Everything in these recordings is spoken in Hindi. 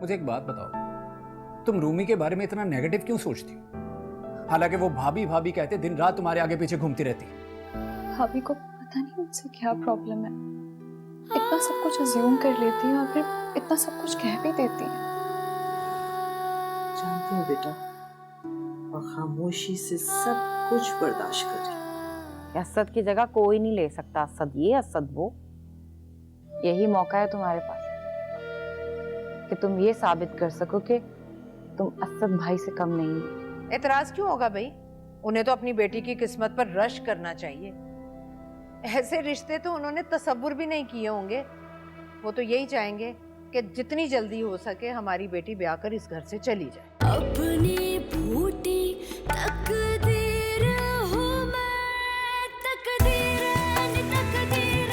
मुझे एक बात बताओ, तुम रूमी के बारे में इतना नेगेटिव क्यों सोचती हो? हालांकि वो भाभी भाभी कहते दिन रात तुम्हारे आगे पीछे घूमती रहती। भाभी को पता नहीं मुझसे क्या प्रॉब्लम है, इतना सब कुछ अज्यूम कर लेती है और फिर इतना सब कुछ कह भी देती है। जानती हूँ बेटा, और खामोशी से सब कुछ बर्दाश्त कर रही। असद की जगह कोई नहीं ले सकता, असद ये असद वो। यही मौका है तुम्हारे पास कि तुम ये साबित कर सको कि तुम असद भाई से कम नहीं हो। एतराज क्यों होगा भाई? उन्हें तो अपनी बेटी की किस्मत पर रश करना चाहिए। ऐसे रिश्ते तो उन्होंने तसव्वुर भी नहीं किए होंगे। वो तो यही चाहेंगे कि जितनी जल्दी हो सके हमारी बेटी ब्याह कर इस घर से चली जाए। अपनी बूटी तकदीर हूँ मैं, तकदीर तकदीर।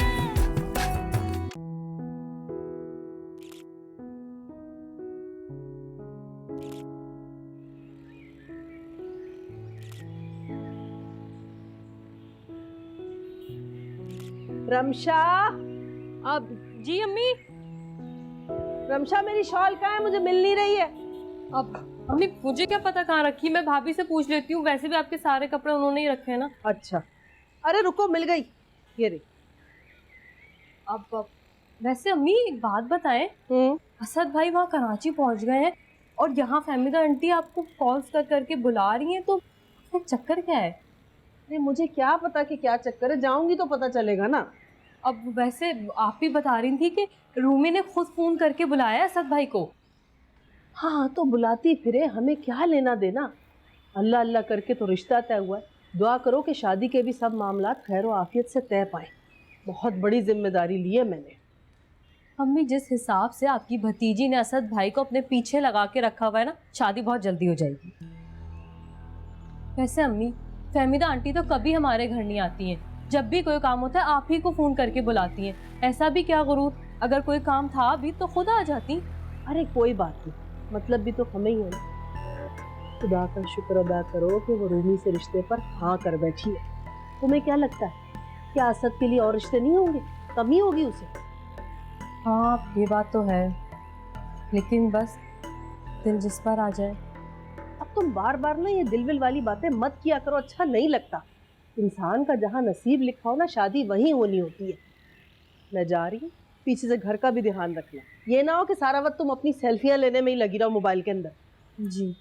रमशा, अब जी अम्मी। रमशा मेरी शॉल कहाँ है? मुझे मिल नहीं रही है। अब अम्मी मुझे क्या पता कहाँ रखी, मैं भाभी से पूछ लेती हूँ। वैसे भी आपके सारे कपड़े उन्होंने ही रखे हैं ना। अच्छा, अरे रुको, मिल गई, ये रही। अब वैसे अम्मी एक बात बताएं, असद भाई वहाँ कराची पहुँच गए हैं और यहाँ फहमीदा आंटी आपको कॉल्स कर करके बुला रही हैं, तो चक्कर क्या है? अरे मुझे क्या पता कि क्या चक्कर है, जाऊंगी तो पता चलेगा ना। अब वैसे आप ही बता रही थी कि रूमी ने खुद फोन करके बुलाया असद भाई को। हाँ तो बुलाती फिरे, हमें क्या लेना देना। अल्लाह अल्लाह करके तो रिश्ता तय हुआ है। दुआ करो कि शादी के भी सब मामला खैर आफियत से तय पाए। बहुत बड़ी जिम्मेदारी ली है मैंने। अम्मी जिस हिसाब से आपकी भतीजी ने असद भाई को अपने पीछे लगा के रखा हुआ है ना, शादी बहुत जल्दी हो जाएगी। वैसे अम्मी फहमीदा आंटी तो कभी हमारे घर नहीं आती हैं। जब भी कोई काम होता है आप ही को फोन करके बुलाती हैं। ऐसा भी क्या गुरूर, अगर कोई काम था भी तो खुद आ जाती। अरे कोई बात नहीं, मतलब भी तो हमें ही है ना। खुदा का शुक्र अदा करो कि वो रूमी से रिश्ते पर हाँ कर बैठी है। तुम्हें क्या लगता है क्या असद के लिए और रिश्ते नहीं होंगे? कमी होगी उसे? हाँ ये बात तो है, लेकिन बस दिल जिस पर आ जाए। अब तुम बार बार ना ये दिलविल वाली बातें मत किया करो, अच्छा नहीं लगता। इंसान का जहाँ नसीब लिखा हो ना, शादी वहीं होनी होती है। मैं जा रही हूँ, पीछे से घर का भी ध्यान रखना। ये ना हो कि सारा वक्त तुम अपनी सेल्फियां लेने में ही लगी रहो मोबाइल के अंदर। जी।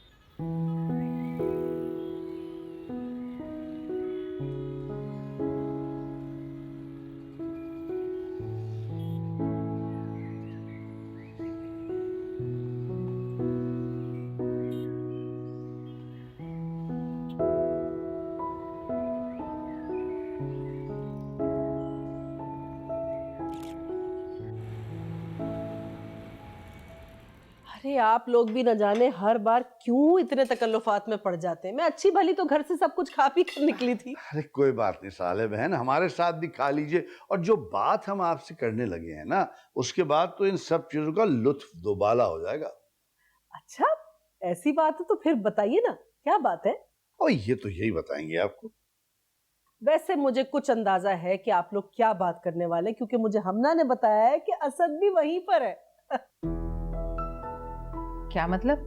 अरे आप लोग भी न जाने हर बार क्यों इतने तकल्लुफात में पड़ जाते हैं। मैं अच्छी भली तो घर से सब कुछ खा पी कर निकली थी। अरे कोई बात नहीं साले बहन, हमारे साथ भी खा लीजिए। और जो बात हम आपसे करने लगे हैं ना, उसके बाद तो इन सब चीजों का लुत्फ दोबाला हो जाएगा। अच्छा ऐसी बात है तो फिर बताइए ना, क्या बात है? और ये तो यही बताएंगे आपको। वैसे मुझे कुछ अंदाजा है कि आप लोग क्या बात करने वाले, क्योंकि मुझे हमना ने बताया है कि असद भी वहीं पर है। क्या मतलब?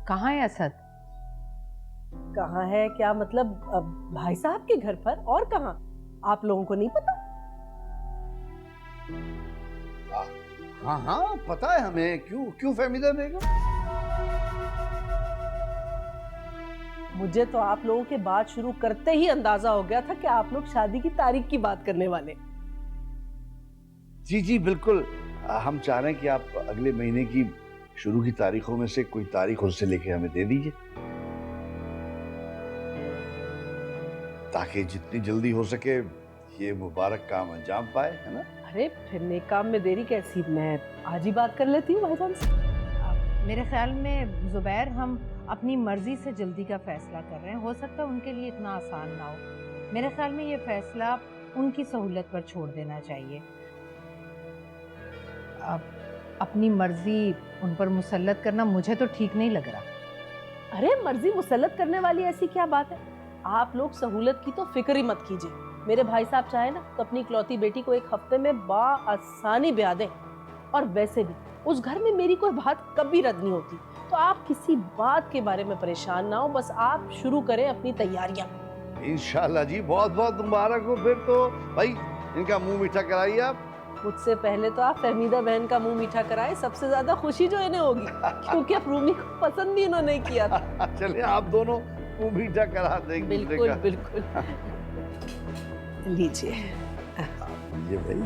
कहाँ है असद? कहाँ है क्या मतलब? भाई साहब के घर पर, और कहाँ? आप लोगों को नहीं पता? हाँ हाँ पता है हमें। क्यों क्यों फहमीदा बेगम? मुझे तो आप लोगों के बात शुरू करते ही अंदाजा हो गया था कि आप लोग शादी की तारीख की बात करने वाले। जी जी बिल्कुल। हम चाह रहे हैं कि आप अगले महीने की शुरू की तारीखों में से कोई तारीख उससे लेके हमें दे दीजिए, ताकि जितनी जल्दी हो सके ये मुबारक काम अंजाम पाए, है ना? अरे फिर नेक काम में देरी कैसी, मैं आज ही बात कर लेती हूँ भाईजान से। मेरे ख्याल में जुबैर, हम अपनी मर्जी से जल्दी का फैसला कर रहे हैं। हो सकता है उनके लिए इतना आसान ना हो। मेरे ख्याल में ये फैसला उनकी सहूलत पर छोड़ देना चाहिए। अब अपनी मर्जी उन पर मुसल्लत करना मुझे तो ठीक नहीं लग रहा। अरे मर्जी मुसल्लत करने वाली ऐसी क्या बात है? आप लोग सहूलत की तो फिक्र ही मत कीजिए। मेरे भाई साहब चाहे ना तो अपनी इकलौती बेटी को एक हफ्ते में बाआसानी ब्याह दें। और वैसे भी उस घर में मेरी कोई बात कभी रद्द नहीं होती, तो आप किसी बात के बारे में परेशान ना हो, बस आप शुरू करें अपनी तैयारियां। इंशाल्लाह जी, बहुत बहुत मुबारक हो। फिर तो भाई इनका मुंह मीठा कराइए आप। मुझसे पहले तो आप फहमीदा बहन का मुंह मीठा कराए, सबसे ज्यादा खुशी जो इन्हें होगी, क्योंकि अब रूमी को पसंद भी इन्होंने किया था। चलिए आप दोनों मुंह मीठा करा देंगे। बिल्कुल बिल्कुल। लीजिए। ये भाई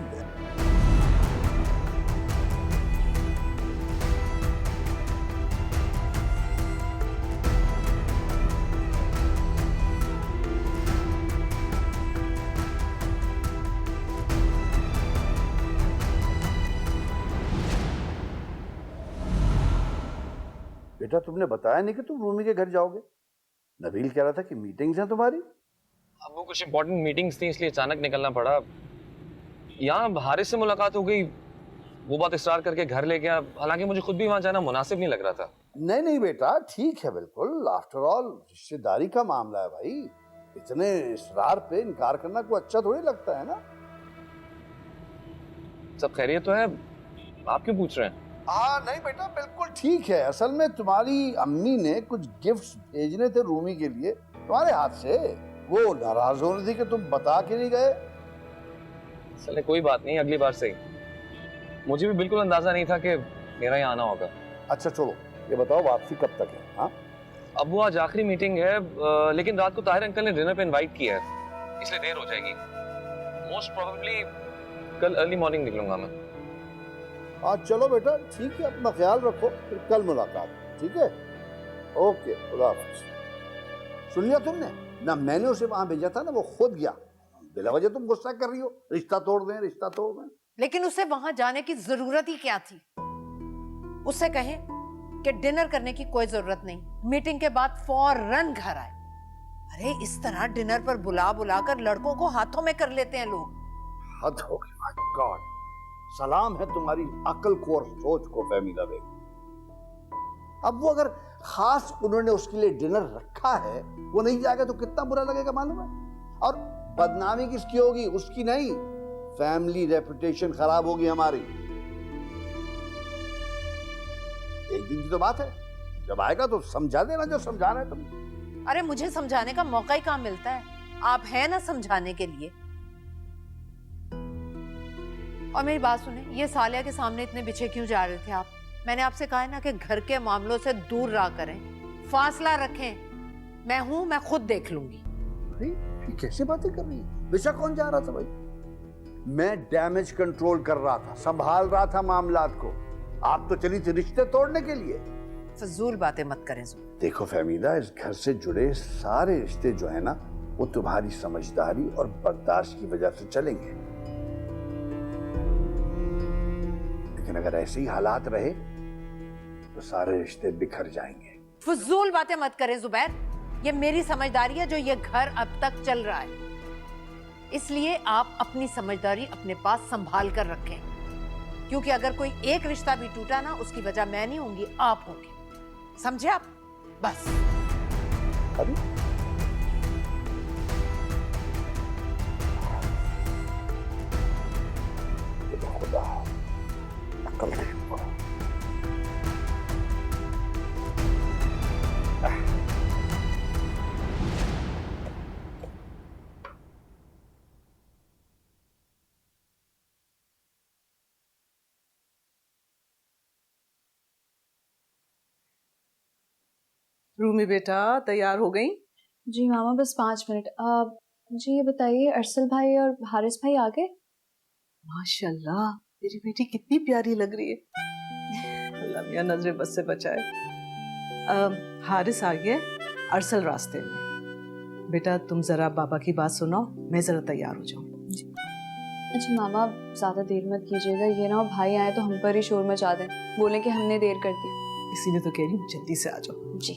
बेटा, तुमने बताया नहीं कि तुम रूमी के घर जाओगे। नबील कह रहा था कि मीटिंग्स हैं तुम्हारी। अब वो कुछ इंपॉर्टेंट मीटिंग्स थी, इसलिए अचानक निकलना पड़ा। यहाँ हारिस से मुलाकात हो गई, वो बात इसरार करके घर ले गया। हालांकि मुझे खुद भी वहां जाना मुनासिब नहीं लग रहा था। नहीं नहीं बेटा, ठीक है बिल्कुल। आफ्टर ऑल रिश्तेदारी का मामला है भाई, इतने इसरार पे इनकार करना कोई अच्छा थोड़ी लगता है ना। सब खैरियत तो है, आप क्यों पूछ रहे हैं? नहीं बेटा, बिल्कुल ठीक है। असल में तुम्हारी अम्मी ने कुछ गिफ्ट्स भेजने थे रूमी के लिए तुम्हारे हाथ से। वो नाराज हो रही थी कि तुम बता के नहीं गए। चले कोई बात नहीं, अगली बार से। मुझे भी बिल्कुल अंदाजा नहीं था कि मेरा यहाँ आना होगा। अच्छा चलो, ये बताओ वापसी कब तक है? हाँ, अब वो आज आखिरी मीटिंग है, लेकिन रात को ताहिर अंकल ने डिनर पे इनवाइट किया है, इसलिए देर हो जाएगी। मोस्ट प्रोबेबली कल अर्ली मॉर्निंग निकलूंगा मैं। आज चलो बेटा, ठीक है, अपना ख्याल रखो, फिर कल मुलाकात, ठीक है? ओके, खुदा हाफिज़। सुन लिया तुमने ना, मैंने उसे वहां भेजा था ना, वो खुद गया। बिला वजह तुम गुस्सा कर रही हो, रिश्ता तोड़ दें, रिश्ता तोड़ दें। लेकिन उसे वहां जाने की जरूरत ही क्या थी? उससे कहें कि डिनर करने की कोई जरूरत नहीं, मीटिंग के बाद फौरन घर आए। अरे इस तरह डिनर पर बुला बुला कर लड़कों को हाथों में कर लेते हैं लोग। हद हो गई, माय गॉड। सलाम है तुम्हारी अकल को और सोच को फहमीदा बेगम। अब वो अगर खास उन्होंने उसके लिए डिनर रखा है, वो नहीं जाएगा तो कितना बुरा लगेगा मालूम है? और बदनामी किसकी होगी? उसकी नहीं, फैमिली रेपुटेशन खराब होगी हमारी। एक दिन की तो बात है, जब आएगा तो समझा देना जो समझाना है तुम। अरे मुझे समझाने का मौका ही कहाँ मिलता है? आप हैं ना समझाने के लिए। और मेरी बात सुने, ये सालिया के सामने इतने पीछे क्यों जा रहे थे आप? मैंने आपसे कहा है ना कि घर के मामलों से दूर रहा करें, फासला रखें। मैं हूं, मैं खुद देख लूंगी। ये कैसे बातें कर रही है? बेशक कौन जा रहा था भाई? मैं डैमेज कंट्रोल कर रहा था, संभाल रहा था मामलात को। आप तो चली थी रिश्ते तोड़ने के लिए। फजूल बातें मत करें। देखो फहमीदा, इस घर से जुड़े सारे रिश्ते जो है ना, वो तुम्हारी समझदारी और बर्दाश्त की वजह से चलेंगे। लेकिन अगर ऐसे ही हालात रहे तो सारे रिश्ते बिखर जाएंगे। फजूल बातें मत करें जुबैर, ये मेरी समझदारी है जो ये घर अब तक चल रहा है। इसलिए आप अपनी समझदारी अपने पास संभाल कर रखें, क्योंकि अगर कोई एक रिश्ता भी टूटा ना, उसकी वजह मैं नहीं होंगी, आप होंगे। समझे आप? बस। अभी खुदा अकल दे। रूमी बेटा, तैयार हो गई? जी मामा, बस 5 मिनट। मुझे ये बताइए, अरसल भाई और हारिस भाई आ गए? माशाल्लाह, तेरी बेटी कितनी प्यारी लग रही है। अल्लाह मियां नजरे बस से बचाए। हारिस आ गया, अरसल रास्ते में। बेटा तुम जरा बाबा की बात सुनो, मैं जरा तैयार हो जाऊं। अच्छा मामा, ज्यादा देर मत कीजिएगा, ये ना हो भाई आए तो हम पर ही शोर मचा दें, बोले कि हमने देर कर दी। इसीलिए तो कह रही हूँ जल्दी से आ जाओ। जी।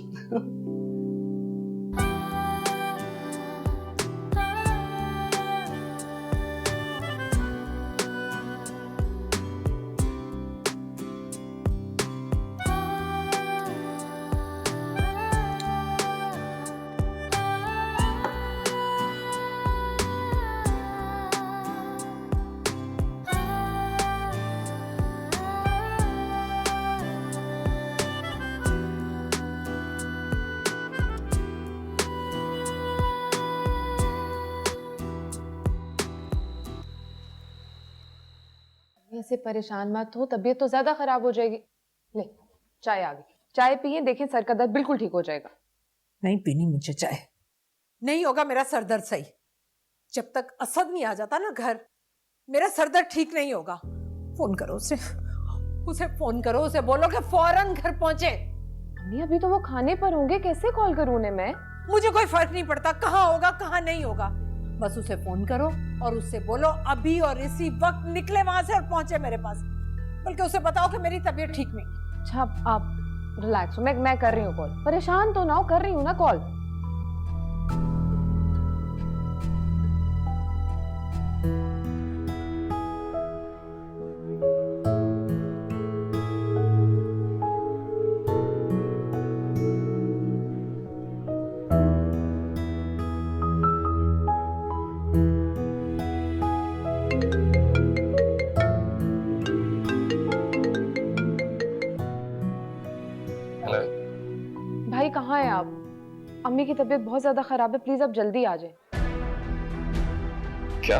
ऐसे परेशान मत हो, तबीयत तो ज्यादा खराब हो जाएगी। ले चाय आ गई, चाय पिए, देखिए सर का दर्द बिल्कुल ठीक हो जाएगा। नहीं पीनी मुझे चाय, नहीं होगा मेरा सर दर्द सही। जब तक असद नहीं आ जाता ना घर, मेरा सर दर्द ठीक नहीं होगा। फोन करो उसे, उसे फोन करो, उसे बोलो कि फौरन घर पहुंचे। अम्मी अभी तो वो खाने पर होंगे, कैसे कॉल करूं उन्हें मैं? मुझे कोई फर्क नहीं पड़ता कहाँ होगा कहाँ नहीं होगा, बस उसे फोन करो और उससे बोलो अभी और इसी वक्त निकले वहां से और पहुंचे मेरे पास। बल्कि उसे बताओ कि मेरी तबीयत ठीक नहीं। अच्छा आप रिलैक्स हो, मैं कर रही हूँ कॉल। परेशान तो ना हो, कर रही हूँ ना कॉल। भाई कहाँ है आप? अम्मी की तबीयत बहुत ज्यादा खराब है, प्लीज आप जल्दी आ जाए। क्या?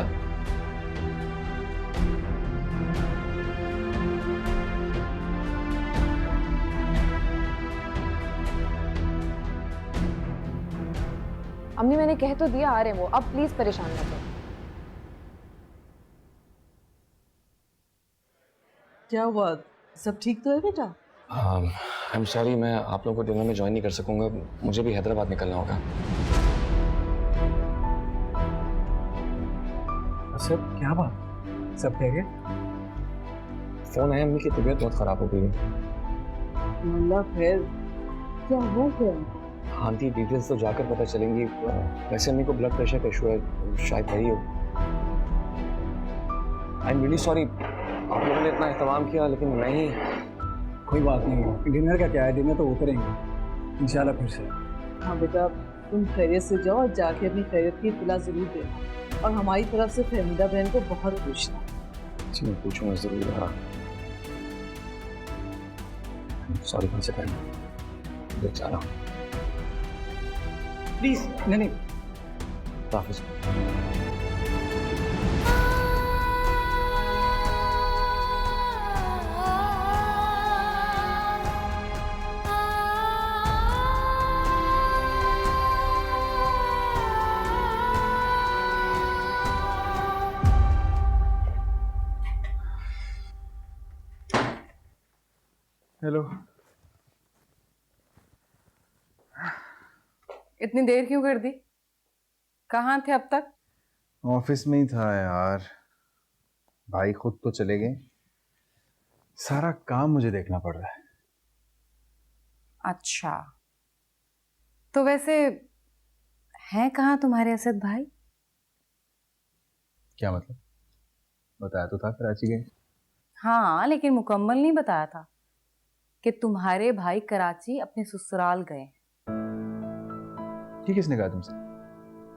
अम्मी मैंने कह तो दिया आ रहे हैं वो, अब प्लीज परेशान मत हो। क्या हुआ, सब ठीक तो है बेटा? आई एम सॉरी, मैं आप लोगों को डिनर में ज्वाइन नहीं कर सकूंगा, मुझे भी हैदराबाद निकलना होगा। सर क्या बात, सब कह गए? फोन आया, अम्मी की तबीयत बहुत खराब हो गई है। अल्लाह खैर, क्या हुआ क्या? हाँ दी, डिटेल्स तो जाकर पता चलेंगी। वैसे अम्मी को ब्लड प्रेशर का इशू है, शायद वही हो। आई एम रियली सॉरी, आप लोगों ने इतना एहतमाम किया, लेकिन मैं ही। कोई बात नहीं, डिनर का क्या है, डिनर तो उतरेंगे इंशाल्लाह फिर से। हाँ बेटा, तुम खैरियत से जाओ और जाके अपनी खैरियत की इत्तला जरूर देना, और हमारी तरफ से फहमीदा बहन को बहुत पूछना। जी मैं पूछूंगा जरूर। हाँ सॉरी, कौन से टाइम देख जा रहा हूँ, प्लीज। नहीं हाफिज़। हेलो। इतनी देर क्यों कर दी? कहाँ थे अब तक? ऑफिस में ही था यार, भाई खुद तो चले गए, सारा काम मुझे देखना पड़ रहा है। अच्छा, तो वैसे हैं कहाँ तुम्हारे असद भाई? क्या मतलब? बताया तो था कराची गए। हाँ लेकिन मुकम्मल नहीं बताया था कि तुम्हारे भाई कराची अपने ससुराल गए। ठीक, किसने कहा तुमसे?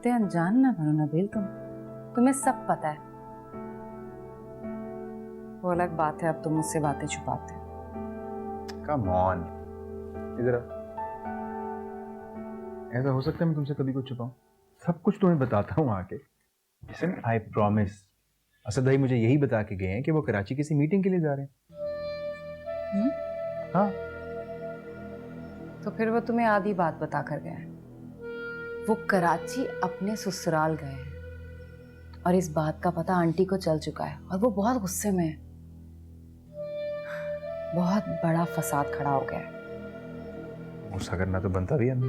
ते अनजान ना बनो नबील, तुम्हें सब पता है। वो अलग बात है, अब तुम मुझसे बातें छुपाते हो। कम ऑन, इधर आ। ऐसा हो सकता है मैं तुमसे कभी कुछ छुपाऊं? सब कुछ तुम्हें बताता हूँ आके। Listen, I promise. असद भाई मुझे यही बता के गए हैं कि वो कराची किसी मीटिंग के लिए जा रहे हैं। हाँ। तो फिर वो तुम्हें आधी बात बता कर गए हैं। वो कराची अपने ससुराल गए हैं और इस बात का पता आंटी को चल चुका है और वो बहुत गुस्से में है। बहुत बड़ा फसाद खड़ा हो गया है। गुस्सा करना तो बनता भी है अम्मी।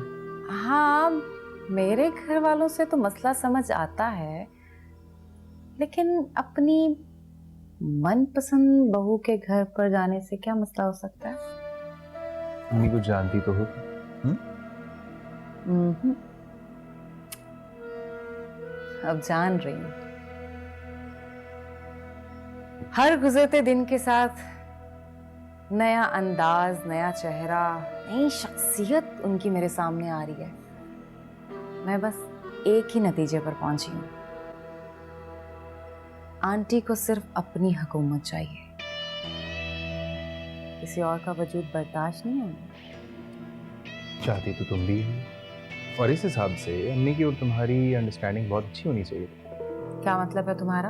हाँ, मेरे घर वालों से तो मसला समझ आता है, लेकिन अपनी मनपसंद बहू के घर पर जाने से क्या मसला हो सकता है? अम्मी को जानती तो हो। अब जान रही हूँ। हर गुजरते दिन के साथ नया अंदाज, नया चेहरा, नई शख्सियत उनकी मेरे सामने आ रही है। मैं बस एक ही नतीजे पर पहुंची हूँ, आंटी को सिर्फ अपनी हुकूमत चाहिए, किसी और का वजूद बर्दाश्त नहीं होगा। चाहती तो तुम भी हो, और इस हिसाब से अम्मी की और तुम्हारी अंडरस्टैंडिंग बहुत अच्छी होनी चाहिए। क्या मतलब है तुम्हारा?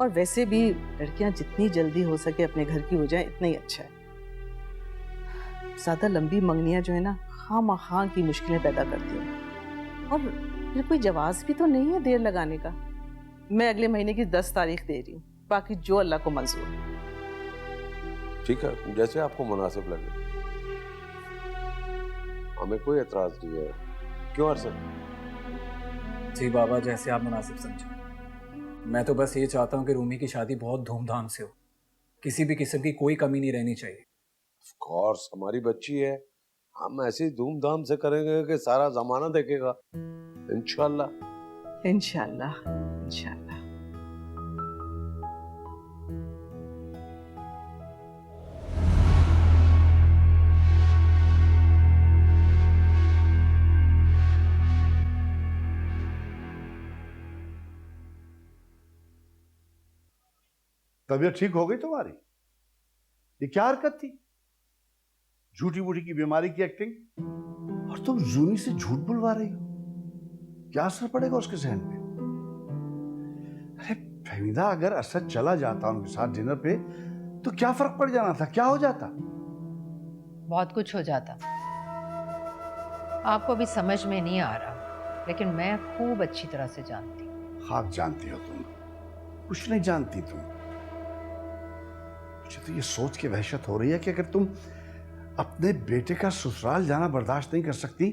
और वैसे भी लड़कियां जितनी जल्दी हो सके अपने घर की हो जाए इतना ही अच्छा है। ज्यादा लंबी मंगनियां जो है ना खामखा की मुश्किलें पैदा करती हैं। और फिर कोई जवाब भी तो नहीं है देर लगाने का। मैं अगले महीने की 10 तारीख दे रही हूँ, बाकी जो अल्लाह को मंजूर। ठीक है, जैसे आपको मुनासिब लगे, हमें कोई एतराज नहीं है। क्यों अरसद? जी बाबा, जैसे आप मुनासिब समझे। मैं तो बस ये चाहता हूँ कि रूमी की शादी बहुत धूमधाम से हो, किसी भी किस्म की कोई कमी नहीं रहनी चाहिए। ऑफ कोर्स, हमारी बच्ची है, हम ऐसे धूमधाम से करेंगे कि सारा जमाना देखेगा। इंशाल्लाह इंशाल्लाह इंशाल्लाह। तबीयत ठीक हो गई तुम्हारी? ये क्या हरकत थी? झूठी बूठी की बीमारी की एक्टिंग, और तुम जूनी से झूठ बुलवा रही हो। क्या असर पड़ेगा उसके जहन पे? अरे फहमीदा, अगर असद चला जाता उनके साथ डिनर पे तो क्या फर्क पड़ जाना था? क्या हो जाता? बहुत कुछ हो जाता। आपको अभी समझ में नहीं आ रहा, लेकिन मैं खूब अच्छी तरह से जानती हूँ। खाक जानती हो तुम, कुछ नहीं जानती तुम। मुझे तो ये सोच के वहशत हो रही है कि अगर तुम अपने बेटे का ससुराल जाना बर्दाश्त नहीं कर सकती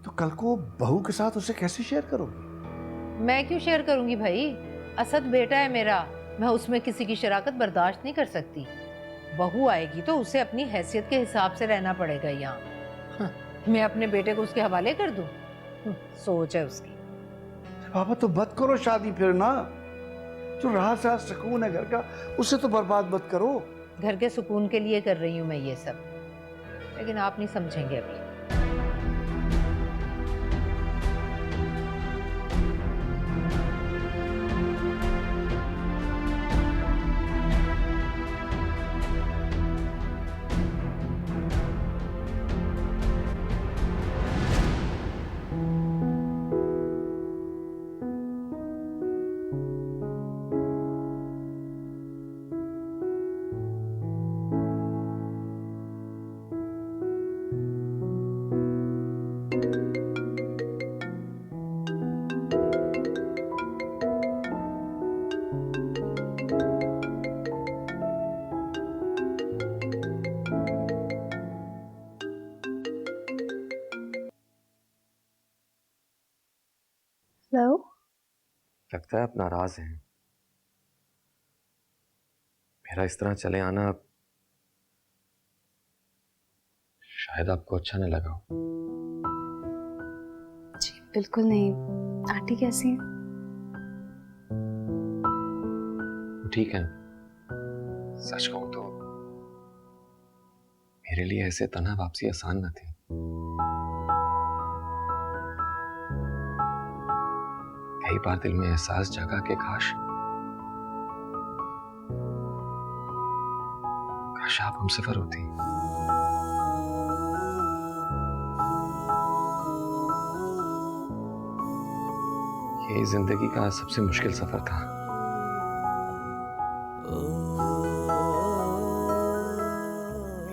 तो कल को बहू के साथ उसे कैसे शेयर करोगी? मैं क्यों शेयर करूंगी भाई? असद बेटा है मेरा, मैं उसमें किसी की शराकत बर्दाश्त नहीं कर सकती। बहू आएगी तो उसे अपनी हैसियत के हिसाब से रहना पड़ेगा यहाँ। मैं अपने बेटे को उसके हवाले कर दूं? सोच है उसकी। बाबा तो मत करो शादी फिर ना। जो राह से सुकून है घर का, उसे तो बर्बाद मत करो। घर के सुकून के लिए कर रही हूँ मैं ये सब, लेकिन आप नहीं समझेंगे अभी। हेलो। लगता है आप नाराज हैं। मेरा इस तरह चले आना शायद आपको अच्छा न लगा हो। जी बिल्कुल नहीं। आंटी कैसी है? ठीक है, सच कहूं तो मेरे लिए ऐसे तन्हा वापसी आसान न थी। कई बार दिल में एहसास जगा कि काश आप हमसफर होती। ये जिंदगी का सबसे मुश्किल सफर था।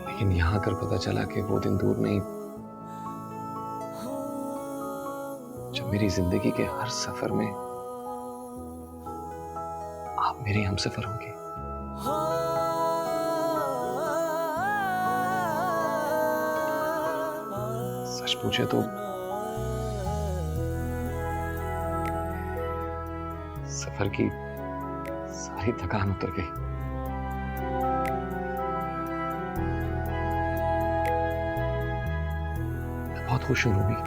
लेकिन यहां आकर पता चला कि वो दिन दूर नहीं जब मेरी जिंदगी के हर सफर में आप मेरी हमसफर होंगे। सच पूछे तो सफर की सारी थकान उतर गई। मैं बहुत खुश हूं रूबी।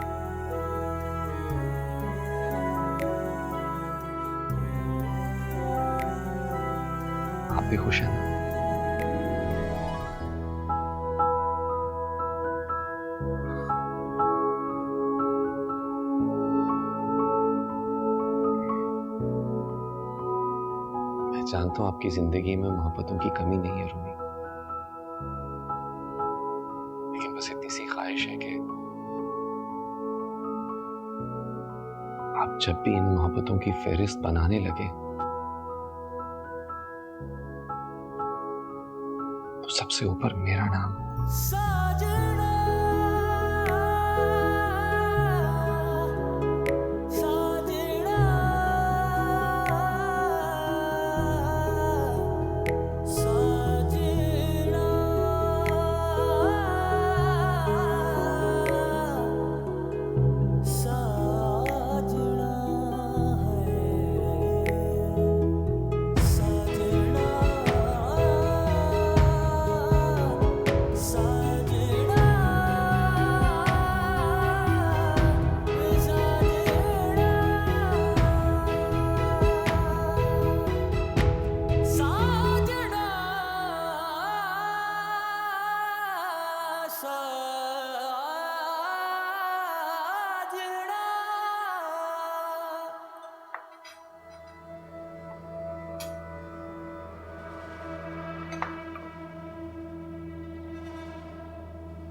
आप भी खुश हैं ना? मैं जानता हूं आपकी जिंदगी में मोहब्बतों की कमी नहीं है रूबी, लेकिन बस इतनी सी ख्वाहिश है कि आप जब भी इन मोहब्बतों की फहरिस्त बनाने लगे सबसे ऊपर मेरा नाम।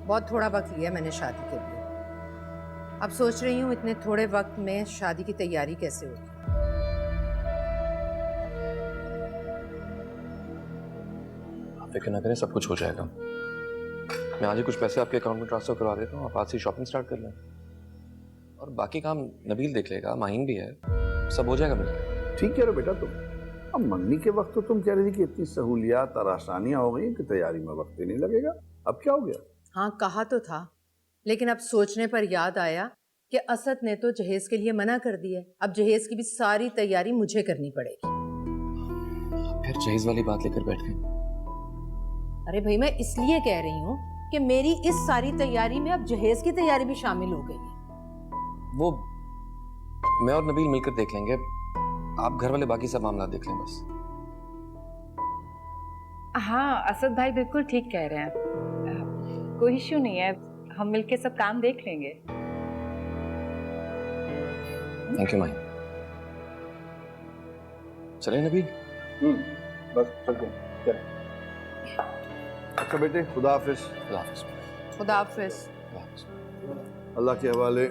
बहुत थोड़ा वक्त लिया मैंने शादी के लिए। अब सोच रही हूँ इतने थोड़े वक्त में शादी की तैयारी कैसे होगी। आप फिक्र ना करें, सब कुछ हो जाएगा। मैं आज ही कुछ पैसे आपके अकाउंट में ट्रांसफर करवा देता हूँ, आप आज से शॉपिंग स्टार्ट कर लें और बाकी काम नबील देख लेगा, माहीन भी है, सब हो जाएगा मिलकर। ठीक कह रहे हो बेटा तुम। अब मंगनी के वक्त तो तुम कह रही थी कि इतनी सहूलियात और आसानियां हो गई कि तैयारी में वक्त ही नहीं लगेगा। अब क्या हो गया? हाँ कहा तो था, लेकिन अब सोचने पर याद आया कि असद ने तो जहेज के लिए मना कर दिया है। अब जहेज की भी सारी तैयारी मुझे करनी पड़ेगी। फिर जहेज वाली बात लेकर बैठ गए। अरे भाई मैं इसलिए कह रही हूँ कि मेरी इस सारी तैयारी में अब जहेज की तैयारी भी शामिल हो गई है। वो मैं और नबील मिलकर देख लेंगे, आप घर वाले बाकी सब मामला देख लें बस। हाँ असद भाई बिल्कुल ठीक कह रहे हैं, कोई इश्यू नहीं है, हम मिलके सब काम देख लेंगे। थैंक यू माही। चले नबील? बस चलते चल। अच्छा बेटे, खुदा हाफिज। खुदा हाफिज। खुदा हाफिज। अल्लाह के हवाले।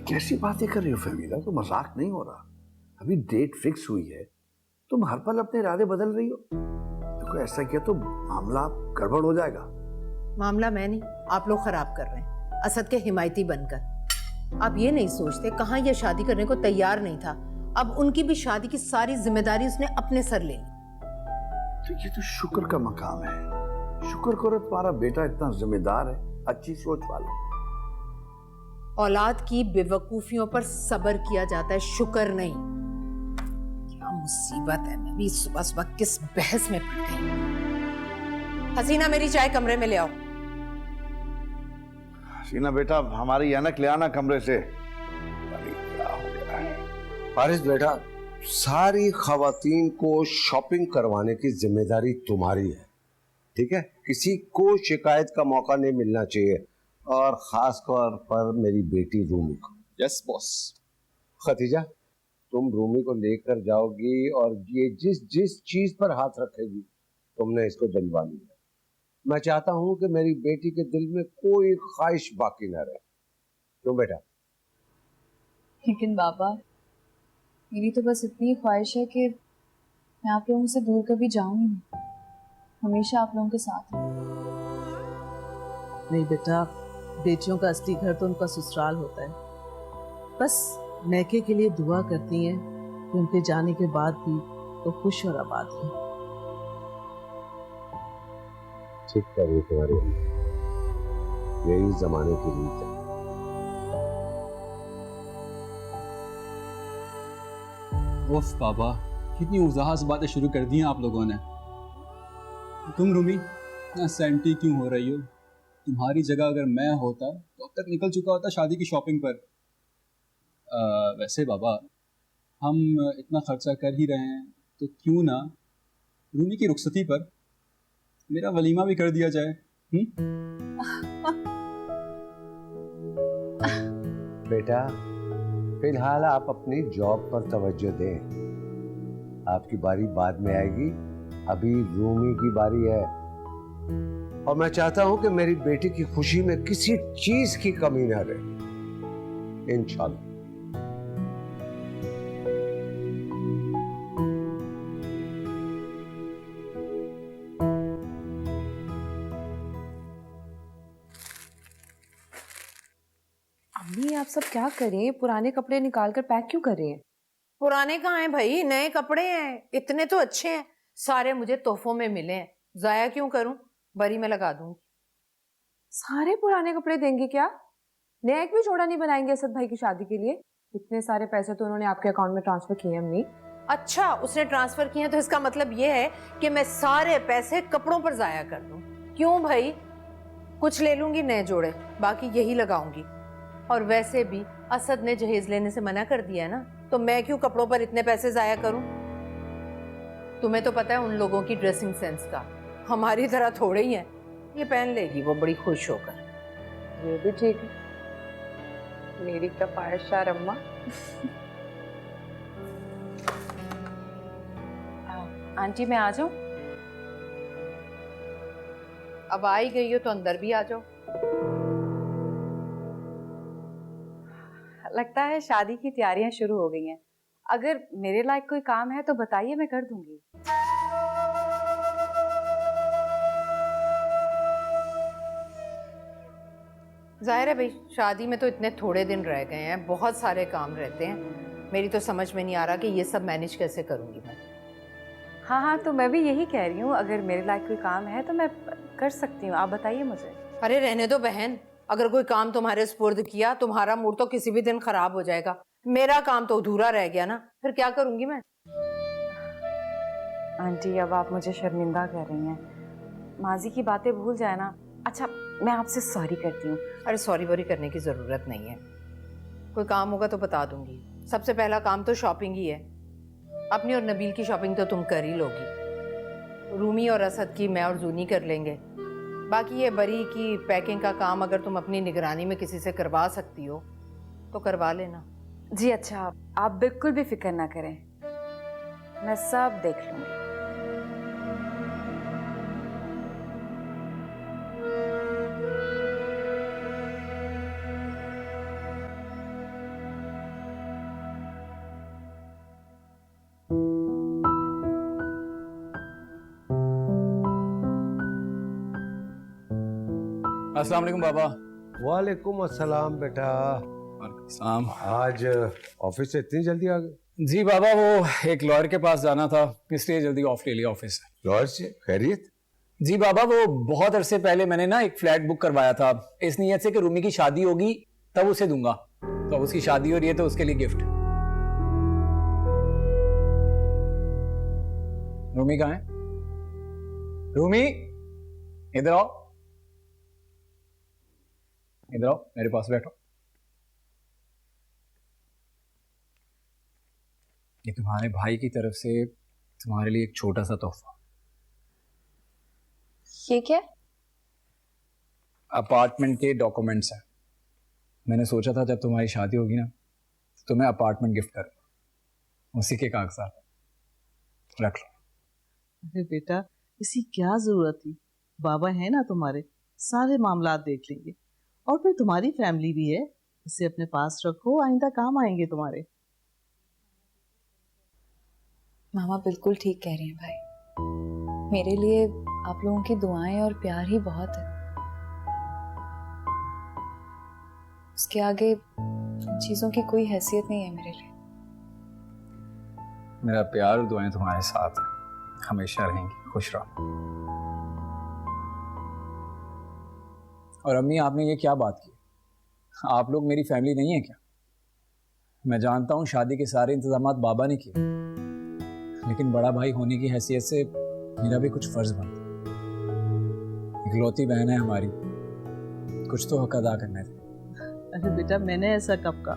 कैसी बातें कर रही हो फहमीदा? तो मजाक नहीं हो रहा। अभी डेट फिक्स हुई है, तुम हर पल अपने इरादे बदल रही हो। देखो ऐसा किया तो मामला गड़बड़ हो जाएगा। मामला मैं नहीं, आप लोग खराब कर रहे हैं असद के हिमायती बनकर। आप ये नहीं सोचते कहाँ ये शादी करने को तैयार नहीं था, अब उनकी भी शादी की सारी जिम्मेदारी उसने अपने सर ले ली। तो ये तो शुक्र का मकाम है। शुक्र करो तुम्हारा बेटा इतना जिम्मेदार है, अच्छी सोच वाला। औलाद की बेवकूफियों पर सब्र किया जाता है, शुक्र नहीं। क्या मुसीबत है, मैं भी सुबह सुबह किस बहस में पड़ गई। हसीना मेरी चाय कमरे में ले आओ। हसीना बेटा हमारी अनक ले आना कमरे से। क्या हो गया है? हारिस बेटा, सारी खवातीन को शॉपिंग करवाने की जिम्मेदारी तुम्हारी है, ठीक है? किसी को शिकायत का मौका नहीं मिलना चाहिए, और खास तौर पर मेरी बेटी रूमी को। Yes boss. खतीजा, तुम रूमी को लेकर जाओगी और ये जिस जिस चीज पर हाथ रखेगी तुमने इसको दिलवा लिया। मैं चाहता हूं कि मेरी बेटी के दिल में कोई ख्वाहिश बाकी ना रहे। क्यों बेटा? लेकिन बाबा, मेरी तो बस इतनी ख्वाहिश है कि मैं आप लोगों से दूर कभी जाऊं ही नहीं, हमेशा आप लोगों के साथ हूं। नहीं बेटा, बेटियों का असली घर तो उनका ससुराल होता है। बस मैके के लिए दुआ करती हैं कि उनके जाने के बाद भी तो खुश और आबाद हैं। ठीक कर रही तुम्हारी, यही जमाने की रीत है। उफ बाबा, कितनी उजाहा से बातें शुरू कर दी हैं आप लोगों ने। तुम रूमी इतना सेंटी क्यों हो रही हो? तुम्हारी जगह अगर मैं होता तो अब तक निकल चुका होता शादी की शॉपिंग पर। वैसे बाबा, हम इतना खर्चा कर ही रहे हैं तो क्यों ना रूमी की रुखसती पर मेरा वलीमा भी कर दिया जाए। बेटा, फिलहाल आप अपनी जॉब पर तवज्जो दें, आपकी बारी बाद में आएगी, अभी रूमी की बारी है। और मैं चाहता हूं कि मेरी बेटी की खुशी में किसी चीज की कमी ना रहे, इंशाल्लाह। अम्मी आप सब क्या कर रही हैं? पुराने कपड़े निकाल कर पैक क्यों कर रही हैं? पुराने कहाँ हैं भाई, नए कपड़े हैं, इतने तो अच्छे हैं, सारे मुझे तोहफों में मिले हैं, जाया क्यों करूं, बरी में लगा दूंगी। सारे पुराने कपड़े देंगे क्या? नया एक भी जोड़ा नहीं बनाएंगे असद भाई की शादी के लिए? इतने सारे पैसे तो उन्होंने आपके अकाउंट में ट्रांसफर किए हैं अम्मी। अच्छा, उसने ट्रांसफर किए हैं तो इसका मतलब ये है कि मैं सारे पैसे कपड़ों पर जाया कर दूं? क्यों भाई, कुछ ले लूंगी नए जोड़े, बाकी यही लगाऊंगी। और वैसे भी असद ने जहेज लेने से मना कर दिया ना, तो मैं क्यों कपड़ों पर इतने पैसे जाया करूं? तुम्हें तो पता है उन लोगों की ड्रेसिंग सेंस का, हमारी तरह थोड़े ही है। ये पहन लेगी वो बड़ी खुश होकर। ये भी ठीक है, मेरी कपायशार अम्मा। आंटी मैं आ जाऊं? अब आ ही गई हो तो अंदर भी आ जाओ। लगता है शादी की तैयारियां शुरू हो गई हैं। अगर मेरे लायक कोई काम है तो बताइए, मैं कर दूंगी। जाहिर है भाई, शादी में तो इतने थोड़े दिन रह गए हैं, बहुत सारे काम रहते हैं। मेरी तो समझ में नहीं आ रहा कि ये सब मैनेज कैसे करूंगी मैं। हाँ हाँ, तो मैं भी यही कह रही हूँ, अगर मेरे लायक कोई काम है तो मैं कर सकती हूँ, आप बताइए मुझे। अरे रहने दो बहन, अगर कोई काम तुम्हारे सुपुर्द किया, तुम्हारा मूड तो किसी भी दिन खराब हो जाएगा। मेरा काम तो अधूरा रह गया ना, फिर क्या करूंगी मैं? आंटी अब आप मुझे शर्मिंदा कर रही हैं, माजी की बातें भूल जाए ना। अच्छा, मैं आपसे सॉरी करती हूँ। अरे सॉरी वॉरी करने की जरूरत नहीं है, कोई काम होगा तो बता दूंगी। सबसे पहला काम तो शॉपिंग ही है। अपनी और नबील की शॉपिंग तो तुम कर ही लोगी, रूमी और असद की मैं और जूनी कर लेंगे। बाकी ये बरी की पैकिंग का काम अगर तुम अपनी निगरानी में किसी से करवा सकती हो तो करवा लेना। जी अच्छा, आप बिल्कुल भी फिक्र ना करें, मैं सब देख लूंगी। अस्सलाम वालेकुम बाबा। वालेकुम अस्सलाम बेटा। सलाम। आज ऑफिस से इतनी जल्दी आ गए? जी बाबा, वो एक लॉयर के पास जाना था, इसलिए जल्दी ऑफ ले लिया ऑफिस से। लॉयर से? खैरियत? जी बाबा, वो बहुत अरसे पहले मैंने ना एक फ्लैट बुक करवाया था, इस नीयत से कि रूमी की शादी होगी तब उसे दूंगा। तो अब उसकी शादी हो रही है तो उसके लिए गिफ्ट। रूमी कहाँ है? रूमी, इधर आओ, इधर आओ, मेरे पास बैठो। ये तुम्हारे भाई की तरफ से तुम्हारे लिए एक छोटा सा तोहफा। ये क्या? अपार्टमेंट के डॉक्यूमेंट्स हैं। मैंने सोचा था जब तुम्हारी शादी होगी ना तो तुम्हें अपार्टमेंट गिफ्ट करूंगा, उसी के कागजात रख लो। अरे बेटा, इसी क्या जरूरत थी, बाबा है ना तुम्हारे, सारे मामलात देख लेंगे। और फिर तुम्हारी फैमिली भी है, इसे अपने पास रखो, आइंदा काम आएंगे तुम्हारे। मामा बिल्कुल ठीक कह रही हैं भाई, मेरे लिए आप लोगों की दुआएं और प्यार ही बहुत है। उसके आगे इन चीजों की कोई हैसियत नहीं है मेरे लिए। मेरा प्यार और दुआएं तुम्हारे साथ हैं, हमेशा रहेंगी। खुश रहो। और अम्मी, आपने ये क्या बात की? आप लोग मेरी फैमिली नहीं है क्या? मैं जानता हूँ शादी के सारे इंतजामात बाबा ने किए, लेकिन बड़ा भाई होने की हैसियत से मेरा भी कुछ फर्ज बनता है। इकलौती बहन है हमारी, कुछ तो हक अदा करने थे। अरे बेटा, मैंने ऐसा कब कहा?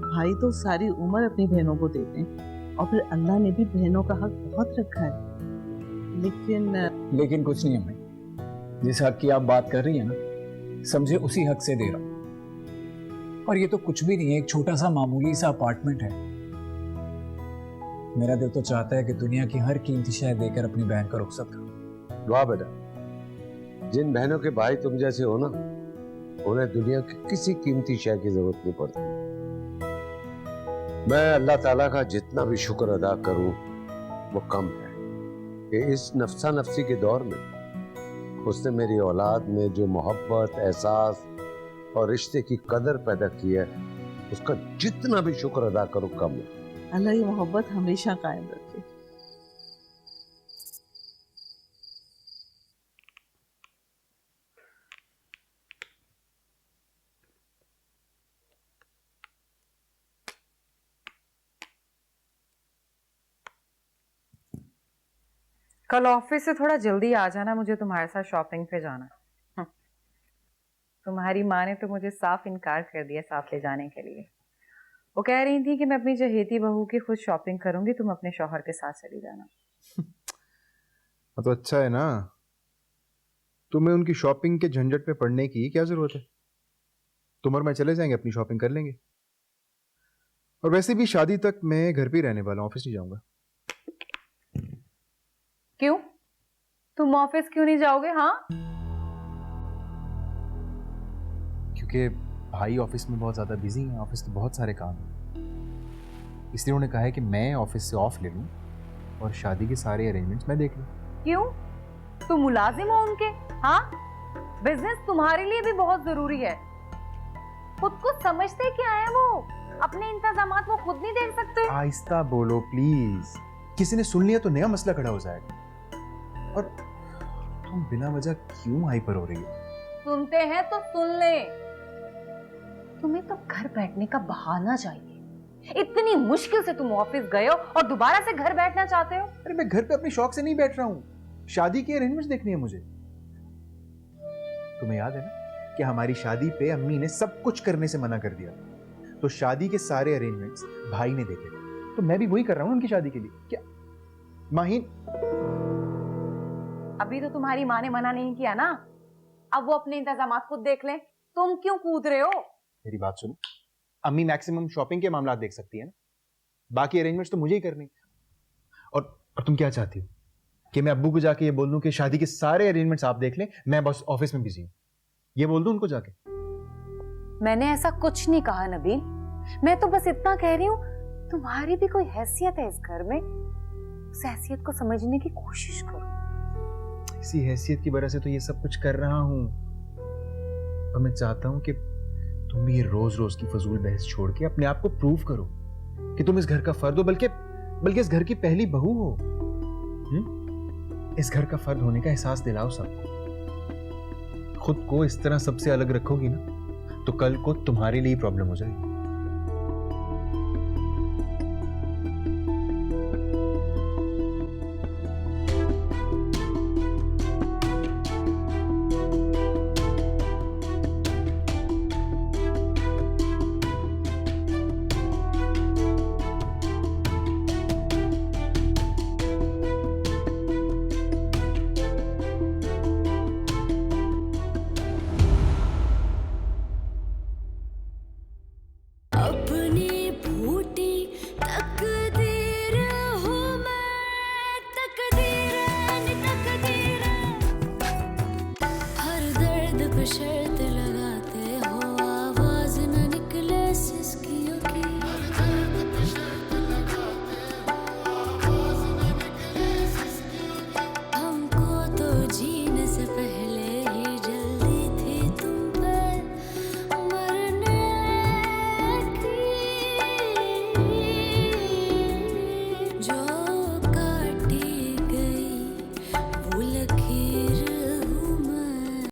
भाई तो सारी उम्र अपनी बहनों को देते हैं, और फिर अल्लाह ने भी बहनों का हक बहुत रखा है। लेकिन कुछ नहीं अम्मी, जिस हक की आप बात कर रही है ना, समझे उसी हक से दे रहा हूं। और ये तो कुछ भी नहीं है, एक छोटा सा मामूली सा अपार्टमेंट है। मेरा दिल तो चाहता है कि दुनिया की हर कीमती शय देकर अपनी बहन का रुखसत करूं। वाह बेटा, जिन बहनों के भाई तुम जैसे हो ना, उन्हें दुनिया की किसी कीमती शय की जरूरत नहीं पड़ती। मैं अल्लाह ताला का जितना भी शुक्र अदा करूं वो कम है कि इस नफ्सा नफ्सी के दौर में उसने मेरी औलाद में जो मोहब्बत, एहसास और रिश्ते की कदर पैदा की है, उसका जितना भी शुक्र अदा करूं कम है। अल्लाह ये मोहब्बत हमेशा कायम रखे। कल ऑफिस से थोड़ा जल्दी आ जाना, मुझे तुम्हारे साथ शॉपिंग पे जाना है। तुम्हारी माँ ने तो मुझे साफ इनकार कर दिया साथ ले जाने के लिए। वो कह रही थी कि मैं अपनी चहेती बहू की खुद शॉपिंग करूंगी, तुम अपने शौहर के साथ चली जाना। तो अच्छा है ना, तुम्हें उनकी शॉपिंग के झंझट में पड़ने की क्या जरूरत है। तुम और मैं चले जाएंगे, अपनी शॉपिंग कर लेंगे। और वैसे भी शादी तक मैं घर पे ही रहने वाला हूं, ऑफिस नहीं जाऊंगा। क्यों? तुम ऑफिस क्यों नहीं जाओगे? हाँ, क्योंकि भाई ऑफिस में बहुत ज्यादा बिजी हैं, ऑफिस के बहुत सारे काम हैं। इसलिए उन्होंने कहा है कि मैं ऑफिस से ऑफ ले लूं और शादी के सारे अरेंजमेंट्स मैं देख लूं। क्यों? तुम मुलाजिम हो उनके? हाँ, बिजनेस तुम्हारे लिए भी बहुत जरूरी है। खुद को समझते क्या है वो? अपने इंतजामात वो खुद नहीं देख सकते? आहिस्ता बोलो प्लीज, किसी ने सुन लिया तो नया मसला खड़ा हो जाएगा। और तुम बिना वजह क्यों हाइपर हो रही हो? सुनते हैं तो सुन ले। तुम्हें तो घर बैठने का बहाना चाहिए। इतनी मुश्किल से तुम ऑफिस गए हो और दोबारा से घर बैठना चाहते हो? अरे मैं घर पे अपने शौक से नहीं बैठ रहा हूँ, शादी की अरेंजमेंट्स देखनी है मुझे। तुम्हें याद है ना कि हमारी शादी पे अम्मी ने सब कुछ करने से मना कर दिया, तो शादी के सारे अरेंजमेंट्स भाई ने देखे, तो मैं भी वही कर रहा हूँ उनकी शादी के लिए। क्या माहीन? अभी तो तुम्हारी माँ ने मना नहीं किया ना, अब वो अपने इंतजामात खुद देख लें। तुम क्यों कूद रहे हो? मेरी बात सुनो, अम्मी मैक्सिमम शॉपिंग के मामला देख सकती है ना, बाकी अरेंजमेंट्स तो मुझे ही करनी। और तुम क्या चाहती हो कि मैं अब्बू को जाके ये बोल दूं कि शादी के सारे अरेंजमेंट्स आप देख लें, मैं बस ऑफिस में बिजी हूं, ये बोल दूं उनको जाके? मैंने ऐसा कुछ नहीं कहा नबील, मैं तो बस इतना कह रही हूँ तुम्हारी भी कोई हैसियत है इस घर में, उस हैसियत को समझने की कोशिश करो। इसी हैसियत की वजह से तो ये सब कुछ कर रहा हूं, और मैं चाहता हूं कि तुम भी ये रोज रोज की फजूल बहस छोड़ के अपने आप को प्रूव करो कि तुम इस घर का फर्द हो, बल्कि इस घर की पहली बहू हो। इस घर का फर्द होने का एहसास दिलाओ सबको। खुद को इस तरह सबसे अलग रखोगी ना, तो कल को तुम्हारे लिए प्रॉब्लम हो जाएगी। शर्त